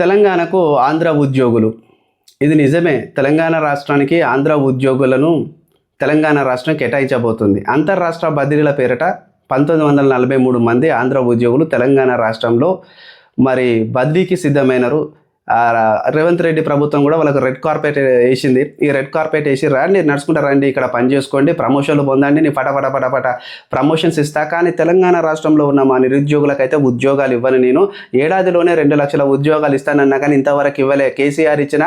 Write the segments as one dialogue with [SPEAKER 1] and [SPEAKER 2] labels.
[SPEAKER 1] తెలంగాణకు ఆంధ్ర ఉద్యోగులు. ఇది నిజమే. తెలంగాణ రాష్ట్రానికి ఆంధ్ర ఉద్యోగులను తెలంగాణ రాష్ట్రం కేటాయించబోతుంది. అంతర్రాష్ట్ర బదిలీల పేరిట 1943 మంది ఆంధ్ర ఉద్యోగులు తెలంగాణ రాష్ట్రంలో మరి బదిలీకి సిద్ధమైనరు. రేవంత్ రెడ్డి ప్రభుత్వం కూడా వాళ్ళకు రెడ్ కార్పెట్ వేసింది. ఈ రెడ్ కార్పెట్ వేసి రండి, నడుచుకుంటా రండి, ఇక్కడ పని చేసుకోండి, ప్రమోషన్లు పొందండి, నీ పటపట ప్రమోషన్స్ ఇస్తా. కానీ తెలంగాణ రాష్ట్రంలో ఉన్న మా నిరుద్యోగులకైతే ఉద్యోగాలు ఇవ్వను. నేను ఏడాదిలోనే 2 లక్షల ఉద్యోగాలు ఇస్తానన్నా కానీ ఇంతవరకు ఇవ్వలే. కేసీఆర్ ఇచ్చిన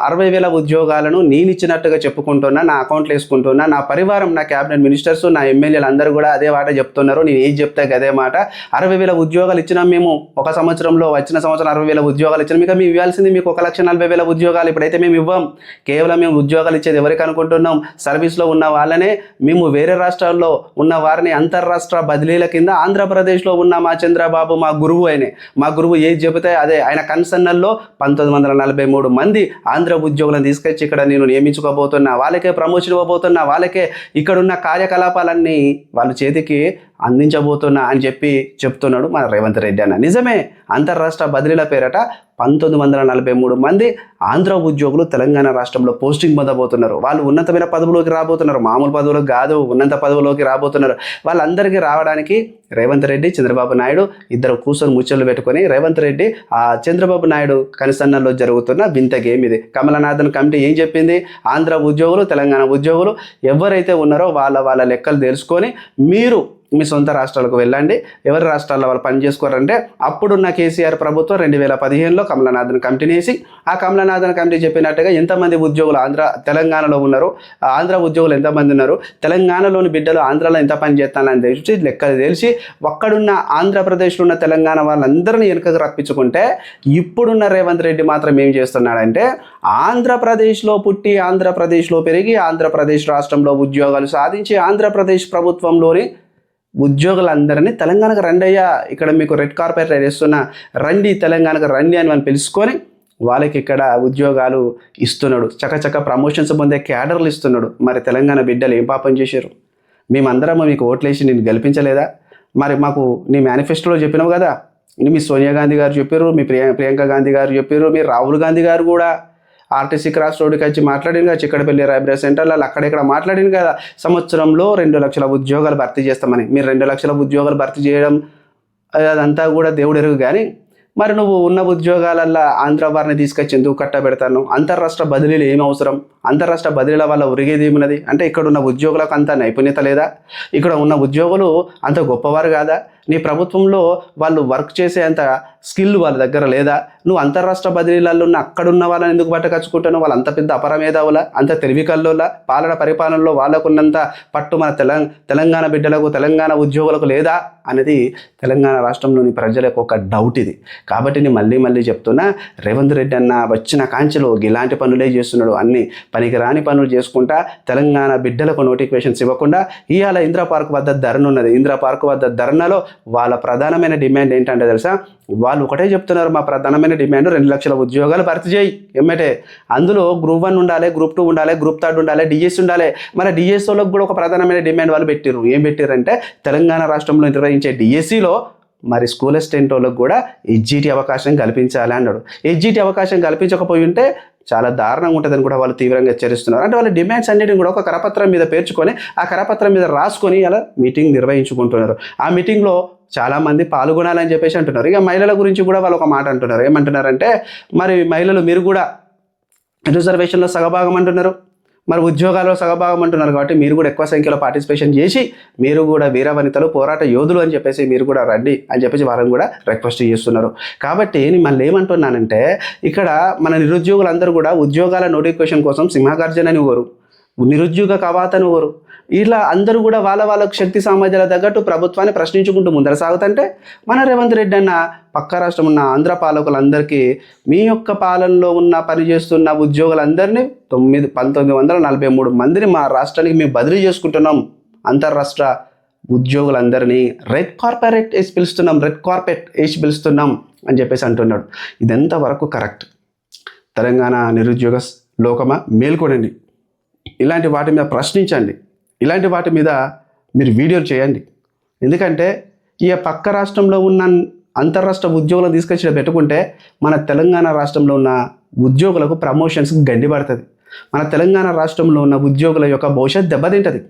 [SPEAKER 1] 60,000 ఉద్యోగాలను నేను ఇచ్చినట్టుగా చెప్పుకుంటున్నా, నా అకౌంట్లో వేసుకుంటున్నా. నా పరివారం, నా క్యాబినెట్ మినిస్టర్స్, నా ఎమ్మెల్యేలు అందరూ కూడా అదే మాట చెప్తున్నారు. నేను ఏం చెప్తే అదే మాట. 60,000 ఉద్యోగాలు ఇచ్చినాం మేము. ఒక సంవత్సరంలో, వచ్చిన సంవత్సరం 60,000 ఉద్యోగాలు ఇచ్చినాం. మీకు ఇవ్వాల్సింది మీకు 1,40,000 ఉద్యోగాలు. ఇప్పుడైతే మేము ఇవ్వం. కేవలం మేము ఉద్యోగాలు ఇచ్చేది ఎవరికి అనుకుంటున్నాం? సర్వీస్లో ఉన్న వాళ్ళనే. మేము వేరే రాష్ట్రాల్లో ఉన్న వారిని అంతర్రాష్ట్ర బదిలీల కింద ఆంధ్రప్రదేశ్లో ఉన్న మా చంద్రబాబు, మా గురువు మా గురువు ఏది చెబితే అదే. ఆయన కన్సర్నల్లో 1943 మంది ఆంధ్ర ఉద్యోగులను తీసుకొచ్చి ఇక్కడ నేను నియమించుకోబోతున్నా. వాళ్ళకే ప్రమోషన్ ఇవ్వబోతున్నా. వాళ్ళకే ఇక్కడున్న కార్యకలాపాలన్నీ వాళ్ళ చేతికి అందించబోతున్నా అని చెప్తున్నాడు మన రేవంత్ రెడ్డి అన్న. నిజమే. అంతర్రాష్ట్ర బదిలీల పేరట 1943 మంది ఆంధ్ర ఉద్యోగులు తెలంగాణ రాష్ట్రంలో పోస్టింగ్ పొందబోతున్నారు. వాళ్ళు ఉన్నతమైన పదవులోకి రాబోతున్నారు. మామూలు పదవులకు కాదు, ఉన్నత పదవులోకి రాబోతున్నారు. వాళ్ళందరికీ రావడానికి రేవంత్ రెడ్డి, చంద్రబాబు నాయుడు ఇద్దరు కూర్చొని ముచ్చట్లు పెట్టుకొని, రేవంత్ రెడ్డి చంద్రబాబు నాయుడు కన్సర్నల్లో జరుగుతున్న వింత గేమ్ ఇది. కమలనాథన్ కమిటీ ఏం చెప్పింది? ఆంధ్ర ఉద్యోగులు, తెలంగాణ ఉద్యోగులు ఎవరైతే ఉన్నారో వాళ్ళ లెక్కలు తెలుసుకొని మీరు మీ సొంత రాష్ట్రాలకు వెళ్ళండి. ఎవరి రాష్ట్రాల్లో వాళ్ళు పని చేసుకోరంటే అప్పుడున్న కేసీఆర్ ప్రభుత్వం 2015లో కమలనాథన్ కమిటీని వేసి, ఆ కమలనాథన్ కమిటీ చెప్పినట్టుగా ఎంతమంది ఉద్యోగులు తెలంగాణలో ఉన్నారు, ఆంధ్ర ఉద్యోగులు ఎంతమంది ఉన్నారు, తెలంగాణలోని బిడ్డలు ఆంధ్రాలో ఎంత పని చేస్తానని తెలిసి లెక్కలు తెలిసి ఒక్కడున్న ఆంధ్రప్రదేశ్లో ఉన్న తెలంగాణ వాళ్ళందరినీ వెనుకకు రప్పించుకుంటే, ఇప్పుడున్న రేవంత్ రెడ్డి మాత్రం ఏం చేస్తున్నాడంటే ఆంధ్రప్రదేశ్లో పుట్టి, ఆంధ్రప్రదేశ్లో పెరిగి, ఆంధ్రప్రదేశ్ రాష్ట్రంలో ఉద్యోగాలు సాధించి, ఆంధ్రప్రదేశ్ ప్రభుత్వంలోని ఉద్యోగులందరినీ తెలంగాణకు రండి అయ్యా, ఇక్కడ మీకు రెడ్ కార్పెట్ వేస్తున్నా, రండి తెలంగాణకు రండి అని వాళ్ళు పిలుచుకొని వాళ్ళకి ఇక్కడ ఉద్యోగాలు ఇస్తున్నాడు. చకచక ప్రమోషన్స్ పొందే క్యాడర్లు ఇస్తున్నాడు. మరి తెలంగాణ బిడ్డలు ఏం పాపం చేశారు? మేమందరం మీకు ఓట్లేసి నేను గెలిపించలేదా? మరి మాకు నీ మేనిఫెస్టోలో చెప్పినావు కదా, మీ సోనియా గాంధీ గారు చెప్పారు, మీ ప్రియాంక గాంధీ గారు చెప్పారు, మీ రాహుల్ గాంధీ గారు కూడా ఆర్టీసీ క్రాస్ రోడ్డుకి వచ్చి మాట్లాడింది కదా, చిక్కడపల్లి రైల్వే సెంటర్లో అక్కడెక్కడ మాట్లాడింది కదా, సంవత్సరంలో 2 లక్షల ఉద్యోగాలు భర్తీ చేస్తామని. మీరు 2 లక్షల ఉద్యోగాలు భర్తీ చేయడం అదంతా కూడా దేవుడు ఎరుగు. కానీ మరి నువ్వు ఉన్న ఉద్యోగాలల్లో ఆంధ్ర వారిని తీసుకొచ్చి ఎందుకు కట్టబెడతాను? అంతర్రాష్ట్ర బదిలీలు ఏమి అవసరం? అంతర్రాష్ట్ర బదిలీల వల్ల ఉరిగేది ఏమున్నది? అంటే ఇక్కడ ఉన్న ఉద్యోగులకు అంత నైపుణ్యత లేదా? ఇక్కడ ఉన్న ఉద్యోగులు అంత గొప్పవారు కాదా? నీ ప్రభుత్వంలో వాళ్ళు వర్క్ చేసే అంత స్కిల్ వాళ్ళ దగ్గర లేదా? నువ్వు అంతర్రాష్ట్ర బదిలీలలో ఉన్న అక్కడున్న వాళ్ళని ఎందుకు పట్టకచ్చుకుంటాను? వాళ్ళు అంత పెద్ద అపరమేధావులా, అంత తెలివికల్లోలా, పరిపాలనలో వాళ్ళకున్నంత పట్టు మన తెలంగాణ బిడ్డలకు, తెలంగాణ ఉద్యోగులకు లేదా అనేది తెలంగాణ రాష్ట్రంలోని ప్రజలకు ఒక డౌట్ ఇది. కాబట్టి నేను మళ్ళీ చెప్తున్నా, రేవంత్ రెడ్డి అన్న వచ్చిన కాంచెలో ఇలాంటి పనులే చేస్తున్నాడు. అన్ని పనికిరాని పనులు చేసుకుంటా తెలంగాణ బిడ్డలకు నోటిఫికేషన్స్ ఇవ్వకుండా ఇవాళ ఇందిరా పార్క్ వద్ద ధర్న ఉన్నది. ఇందిరా పార్క్ వద్ద ధర్నలో వాళ్ళ ప్రధానమైన డిమాండ్ ఏంటంటే తెలుసా? వాళ్ళు ఒకటే చెప్తున్నారు, మా ప్రధానమైన డిమాండ్ 2 లక్షల ఉద్యోగాలు భర్తీ చేయి ఎమ్మటే. అందులో గ్రూప్ 1 ఉండాలి, గ్రూప్ 2 ఉండాలి, గ్రూప్ 3 ఉండాలి, డిఎస్ ఉండాలి. మరి డిఎస్ఓలకు కూడా ఒక ప్రధానమైన డిమాండ్ వాళ్ళు పెట్టారు. ఏం పెట్టారంటే తెలంగాణ రాష్ట్రంలో నిర్వహించే డిఎస్సిలో మరి స్కూల్ అసిస్టెంట్ వాళ్ళకు కూడా ఎస్జిటి అవకాశం కల్పించాలి అన్నాడు. ఎస్జిటి అవకాశం కల్పించకపోయి ఉంటే చాలా దారుణంగా ఉంటుందని కూడా వాళ్ళు తీవ్రంగా హెచ్చరిస్తున్నారు. అంటే వాళ్ళ డిమాండ్స్ అన్నిటిని కూడా ఒక కరపత్రం మీద పేర్చుకొని, ఆ కరపత్రం మీద రాసుకొని అలా మీటింగ్ నిర్వహించుకుంటున్నారు. ఆ మీటింగ్లో చాలామంది పాల్గొనాలని చెప్పేసి అంటున్నారు. ఇక మహిళల గురించి కూడా వాళ్ళు ఒక మాట అంటున్నారు. ఏమంటున్నారంటే మరి మహిళలు మీరు కూడా రిజర్వేషన్లో సగభాగం అంటున్నారు, మరి ఉద్యోగాల్లో సగభాగం అంటున్నారు. కాబట్టి మీరు కూడా ఎక్కువ సంఖ్యలో పార్టిసిపేషన్ చేసి మీరు కూడా వీరవనితలు, పోరాట యోధులు అని చెప్పేసి మీరు కూడా రండి అని చెప్పేసి వారిని కూడా రిక్వెస్ట్ చేస్తున్నారు. కాబట్టి నేను మళ్ళీ ఏమంటున్నానంటే, ఇక్కడ మన నిరుద్యోగులందరూ కూడా ఉద్యోగాల నోటిఫికేషన్ కోసం సింహగర్జనని ఊరు, నిరుద్యోగ కవాతని ఊరు, ఇలా అందరూ కూడా వాళ్ళకు శక్తి సామర్థ్యాల తగ్గట్టు ప్రభుత్వాన్ని ప్రశ్నించుకుంటూ ముందర సాగుతుంటే, మన రేవంత్ రెడ్డి అన్న పక్క రాష్ట్రం ఉన్న ఆంధ్ర పాలకులందరికీ మీ యొక్క పాలనలో ఉన్న పనిచేస్తున్న ఉద్యోగులందరినీ 1943 మందిని మా రాష్ట్రానికి మేము బదిలీ చేసుకుంటున్నాం. అంతర్రాష్ట్ర ఉద్యోగులందరినీ రెడ్ కార్పెట్ వేసి పిలుస్తున్నాం అని చెప్పేసి అంటున్నాడు. ఇదెంతవరకు కరెక్ట్? తెలంగాణ నిరుద్యోగ లోకమా, మేల్కొనండి. ఇలాంటి వాటి మీద ప్రశ్నించండి. ఇలాంటి వాటి మీద మీరు వీడియోలు చేయండి. ఎందుకంటే ఈ పక్క రాష్ట్రంలో ఉన్న అంతర్రాష్ట్ర ఉద్యోగులను తీసుకొచ్చి పెట్టుకుంటే మన తెలంగాణ రాష్ట్రంలో ఉన్న ఉద్యోగులకు ప్రమోషన్స్కి గండి పడుతుంది. మన తెలంగాణ రాష్ట్రంలో ఉన్న ఉద్యోగుల యొక్క భవిష్యత్ దెబ్బతింటుంది.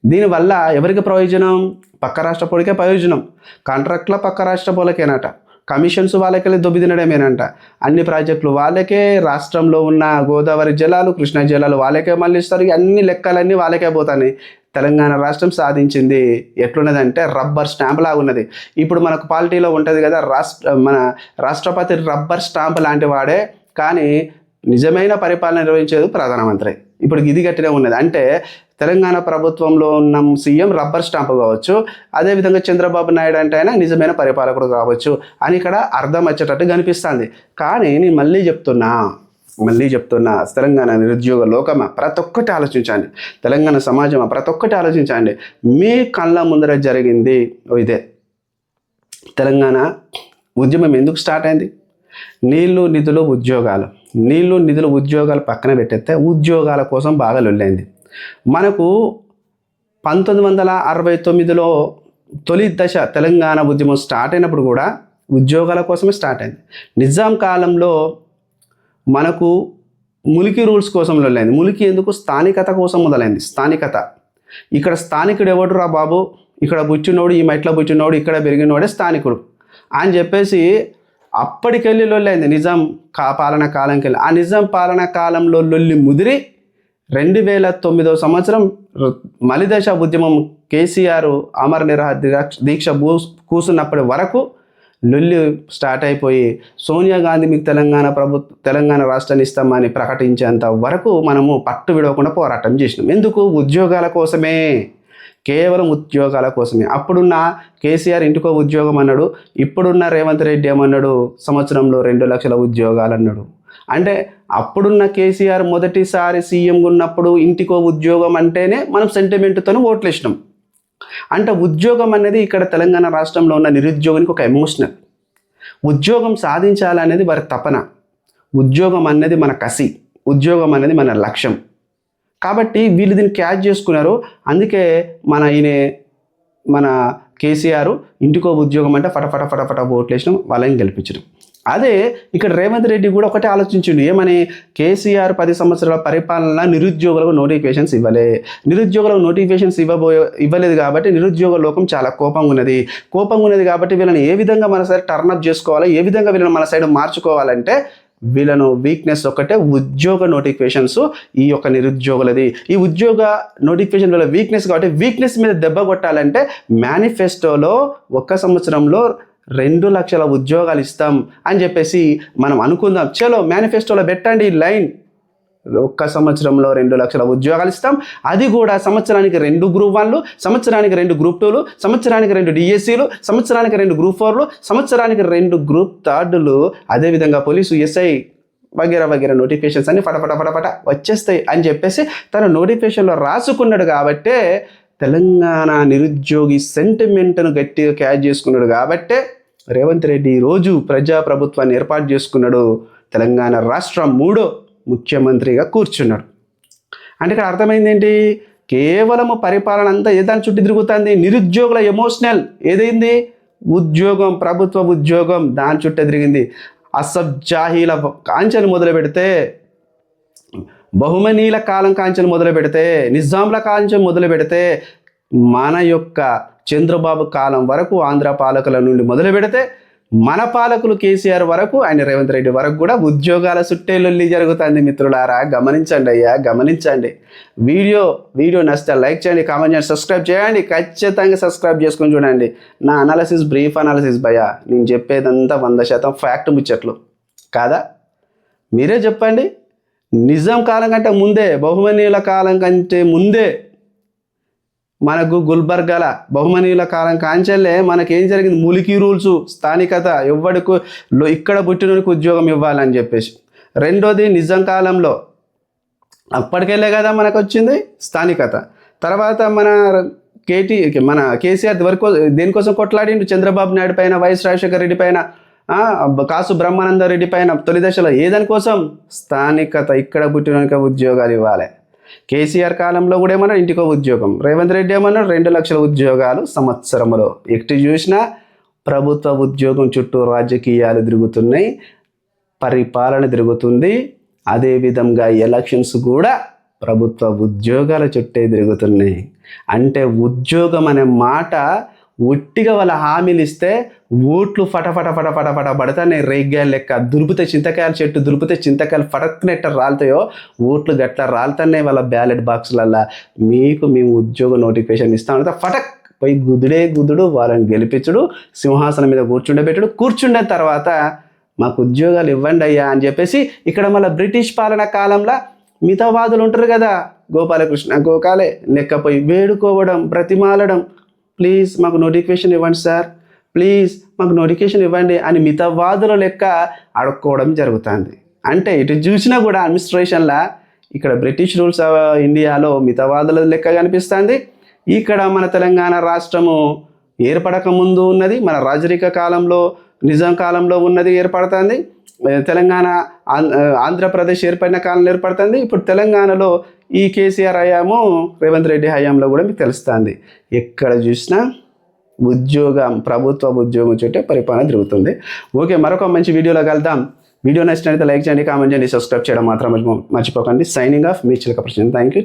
[SPEAKER 1] దీనివల్ల ఎవరికి ప్రయోజనం? పక్క రాష్ట్ర పోలికే ప్రయోజనం. కాంట్రాక్ట్లో పక్క రాష్ట్ర పోలకేనట, కమిషన్స్ వాళ్ళకెళ్ళి దొబ్బి తినడమేనంట, అన్ని ప్రాజెక్టులు వాళ్ళకే, రాష్ట్రంలో ఉన్న గోదావరి జలాలు, కృష్ణా జలాలు వాళ్ళకే మళ్ళీ ఇస్తారు. అన్ని లెక్కలన్నీ వాళ్ళకే పోతాయి. తెలంగాణ రాష్ట్రం సాధించింది ఎట్లున్నదంటే రబ్బర్ స్టాంప్ లాగా ఉన్నది. ఇప్పుడు మనకు పాలిటీలో ఉంటుంది కదా, మన రాష్ట్రపతి రబ్బర్ స్టాంప్ లాంటి వాడే, కానీ నిజమైన పరిపాలన నిర్వహించేది ప్రధానమంత్రి. ఇప్పుడు ఇది గట్టిగా ఉన్నది. అంటే తెలంగాణ ప్రభుత్వంలో ఉన్న సీఎం రబ్బర్ స్టాంప్ కావచ్చు, అదేవిధంగా చంద్రబాబు నాయుడు అంటే ఆయన నిజమైన పరిపాలకుడు కావచ్చు అని ఇక్కడ అర్థం వచ్చేటట్టు కనిపిస్తుంది. కానీ నేను మళ్ళీ చెప్తున్నా తెలంగాణ నిరుద్యోగ లోకమా, ప్రతి ఒక్కటి ఆలోచించండి. తెలంగాణ సమాజమా, ప్రతి ఒక్కటి ఆలోచించండి. మీ కళ్ళ ముందర జరిగింది ఇదే. తెలంగాణ ఉద్యమం ఎందుకు స్టార్ట్ అయింది? నీళ్లు నిధులు ఉద్యోగాలు పక్కన పెట్టేస్తే ఉద్యోగాల కోసం బాగా లొల్లైంది. మనకు 1969లో తొలి దశ తెలంగాణ ఉద్యమం స్టార్ట్ అయినప్పుడు కూడా ఉద్యోగాల కోసమే స్టార్ట్ అయింది. నిజాం కాలంలో మనకు ములికి రూల్స్ కోసం లొల్లైంది. ములికి ఎందుకు? స్థానికత కోసం మొదలైంది. స్థానికత. ఇక్కడ స్థానికుడు ఎవడు రా బాబు, ఇక్కడ బుచ్చినోడు, ఈ మెట్ల బుచ్చినోడు, ఇక్కడ పెరిగినోడే స్థానికుడు అని చెప్పేసి అప్పటికెళ్ళి లొల్లైంది నిజాం పాలన కాలంకెళ్ళి. ఆ నిజాం పాలన కాలంలో లొల్లి ముదిరి 2009 సంవత్సరం మలిదశ ఉద్యమం కేసీఆర్ అమర నిరాహార దీక్ష కూసున్నప్పటి వరకు లొల్లి స్టార్ట్ అయిపోయి సోనియా గాంధీ మీకు తెలంగాణ రాష్ట్రాన్ని ఇస్తామని ప్రకటించేంత వరకు మనము పట్టు విడవకుండా పోరాటం చేసినాం. ఎందుకు? ఉద్యోగాల కోసమే, కేవలం ఉద్యోగాల కోసమే. అప్పుడున్న కేసీఆర్ ఇంటికో ఉద్యోగం అన్నాడు, ఇప్పుడున్న రేవంత్ రెడ్డి ఏమన్నాడు? సంవత్సరంలో 2 లక్షల ఉద్యోగాలు అన్నాడు. అంటే అప్పుడున్న కేసీఆర్ మొదటిసారి సీఎం ఉన్నప్పుడు ఇంటికో ఉద్యోగం అంటేనే మనం సెంటిమెంట్తో ఓట్లు వేసినాం. అంటే ఉద్యోగం అనేది ఇక్కడ తెలంగాణ రాష్ట్రంలో ఉన్న నిరుద్యోగానికి ఒక ఎమోషనల్. ఉద్యోగం సాధించాలనేది వారి తపన, ఉద్యోగం అనేది మన కసి, ఉద్యోగం అనేది మన లక్ష్యం. కాబట్టి వీళ్ళు దీన్ని క్యాచ్ చేసుకున్నారు. అందుకే మన కేసీఆర్ ఇంటికో ఉద్యోగం అంటే ఫటఫట ఓట్లు వేసినాం, వాళ్ళని గెలిపించడం. అదే ఇక్కడ రేవంత్ రెడ్డి కూడా ఒకటే ఆలోచించిండు. ఏమని? కేసీఆర్ 10 సంవత్సరాల పరిపాలన నిరుద్యోగులకు నోటిఫికేషన్స్ ఇవ్వలేదు కాబట్టి నిరుద్యోగ లోకం చాలా కోపంగా ఉన్నది కాబట్టి వీళ్ళని ఏ విధంగా మన సైడ్ టర్నప్ చేసుకోవాలి, ఏ విధంగా వీళ్ళని మన సైడ్ మార్చుకోవాలంటే వీళ్ళను వీక్నెస్ ఒకటే ఉద్యోగ నోటిఫికేషన్స్. ఈ యొక్క నిరుద్యోగులది ఈ ఉద్యోగ నోటిఫికేషన్ వల్ల వీక్నెస్ కాబట్టి వీక్నెస్ మీద దెబ్బ కొట్టాలంటే మేనిఫెస్టోలో 1 సంవత్సరంలో 2 లక్షల ఉద్యోగాలు ఇస్తాం అని చెప్పేసి మనం అనుకుందాం. చలో మేనిఫెస్టోలో పెట్టండి లైన్, 1 సంవత్సరంలో 2 లక్షల ఉద్యోగాలు ఇస్తాం. అది కూడా సంవత్సరానికి 2 గ్రూప్ 1లు, సంవత్సరానికి 2 గ్రూప్ 2లు, సంవత్సరానికి 2 డిఎస్సీలు, సంవత్సరానికి 2 గ్రూప్ 4లు, సంవత్సరానికి 2 గ్రూప్ 3లు, అదేవిధంగా పోలీసు, ఎస్ఐ వగేరా నోటిఫికేషన్స్ అన్ని ఫటఫట వచ్చేస్తాయి అని చెప్పేసి తన నోటిఫికేషన్లో రాసుకున్నాడు. కాబట్టే తెలంగాణ నిరుద్యోగి సెంటిమెంట్ను గట్టిగా క్యాచ్ చేసుకున్నాడు. కాబట్టే రేవంత్ రెడ్డి ఈరోజు ప్రజాప్రభుత్వాన్ని ఏర్పాటు చేసుకున్నాడు. తెలంగాణ రాష్ట్రం 3వ ముఖ్యమంత్రిగా కూర్చున్నాడు. అంటే ఇక్కడ అర్థమైంది ఏంటి? కేవలము పరిపాలన అంతా ఏదాని చుట్టూ తిరుగుతుంది. నిరుద్యోగుల ఎమోషనల్ ఏదైంది? ఉద్యోగం, ప్రభుత్వ ఉద్యోగం, దాని చుట్టూ తిరిగింది. అసబ్ జాహీల కాంచెలు మొదలు పెడితే, బహుమనీల కాలం కాంచెలు మొదలు పెడితే, నిజాంల కాంచెలు మొదలు పెడితే, మన యొక్క చంద్రబాబు కాలం వరకు ఆంధ్ర పాలకుల నుండి మొదలు పెడితే మన పాలకులు కేసీఆర్ వరకు, ఆయన రేవంత్ రెడ్డి వరకు కూడా ఉద్యోగాల చుట్టేలొల్లి జరుగుతుంది. మిత్రులారా గమనించండి, గమనించండి. వీడియో నచ్చితే లైక్ చేయండి, కామెంట్ చేయండి, సబ్స్క్రైబ్ చేయండి. ఖచ్చితంగా సబ్స్క్రైబ్ చేసుకొని చూడండి. నా అనాలిసిస్ బ్రీఫ్ అనాలిసిస్ భయ్యా. నేను చెప్పేదంతా 100% ఫ్యాక్ట్ ముచ్చట్లు కాదా? మీరే చెప్పండి. నిజాం కాలం కంటే ముందే, బహుమనీయుల కాలం కంటే ముందే మనకు గుల్బర్గాల బహుమనీయుల కాలం కాంచెల్లే మనకేం జరిగింది? ములికి రూల్స్, స్థానికత, ఎవడికి ఇక్కడ పుట్టినోనికి ఉద్యోగం ఇవ్వాలని చెప్పేసి. రెండోది నిజాం కాలంలో అప్పటికెళ్ళే కదా మనకు వచ్చింది స్థానికత. తర్వాత మన కేసీఆర్ వరకు దేనికోసం కొట్లాడిండు? చంద్రబాబు నాయుడు పైన, వైఎస్ రాజశేఖర రెడ్డి పైన, కాసు బ్రహ్మానంద రెడ్డి పైన తొలి దశలో. ఏదానికోసం? స్థానికత, ఇక్కడ పుట్టినోనికి ఉద్యోగాలు ఇవ్వాలి. కేసీఆర్ కాలంలో కూడా ఏమన్నా ఇంటికో ఉద్యోగం, రేవంత్ రెడ్డి ఏమన్నా 2 లక్షల ఉద్యోగాలు సంవత్సరంలో. ఎటు చూసినా ప్రభుత్వ ఉద్యోగం చుట్టూ రాజకీయాలు తిరుగుతున్నాయి, పరిపాలన తిరుగుతుంది. అదేవిధంగా ఎలక్షన్స్ కూడా ప్రభుత్వ ఉద్యోగాల చుట్టే తిరుగుతున్నాయి. అంటే ఉద్యోగం అనే మాట ఒట్టిగా వాళ్ళ హామీలు ఇస్తే ఓట్లు ఫటఫట ఫటఫట ఫట పడతాయి. రేగ్గాయలు లెక్క దురిపితే చింతకాయల చెట్టు దురిపితే చింతకాయలు ఫటక్నెట్ట రాలుతాయో ఓట్లు గట్ల రాలుతున్నాయి వాళ్ళ బ్యాలెట్ బాక్సులల్లో. మేము ఉద్యోగ నోటిఫికేషన్ ఇస్తామంటే ఫటక్ పోయి గుదుడు వాళ్ళని గెలిపించుడు, సింహాసనం మీద కూర్చుండే తర్వాత మాకు ఉద్యోగాలు ఇవ్వండి అయ్యా అని చెప్పేసి ఇక్కడ మళ్ళీ బ్రిటిష్ పాలన కాలంలో మితవాదులు ఉంటారు కదా, గోపాలకృష్ణ గోకాలే లెక్కపోయి వేడుకోవడం, బ్రతిమాలడం, ప్లీజ్ మాకు నోటిఫికేషన్ ఇవ్వండి సార్, ప్లీజ్ మాకు నోటిఫికేషన్ ఇవ్వండి అని మితవాదుల లెక్క అడుక్కోవడం జరుగుతుంది. అంటే ఇటు చూసినా కూడా అడ్మినిస్ట్రేషన్లా ఇక్కడ బ్రిటిష్ రూల్స్ ఇండియాలో మితవాదుల లెక్క కనిపిస్తుంది. ఇక్కడ మన తెలంగాణ రాష్ట్రము ఏర్పడక ముందు ఉన్నది, మన రాజరిక కాలంలో నిజాం కాలంలో ఉన్నది ఏర్పడుతుంది. తెలంగాణ ఆంధ్రప్రదేశ్ ఏర్పడిన కాలంలో ఏర్పడుతుంది. ఇప్పుడు తెలంగాణలో ఈ కేసీఆర్ హయాము, రేవంత్ రెడ్డి హయాంలో కూడా మీకు తెలుస్తుంది. ఎక్కడ చూసినా ప్రభుత్వ ఉద్యోగం చుట్టే పరిపాలన తిరుగుతుంది. ఓకే, మరొక మంచి వీడియోలో కలుద్దాం. వీడియో నచ్చినట్లయితే లైక్ చేయండి, కామెంట్ చేయండి, సబ్స్క్రైబ్ చేయడం మాత్రం మర్చిపోకండి. సైనింగ్ ఆఫ్ మీ చిలక ప్రశ్న. Thank you.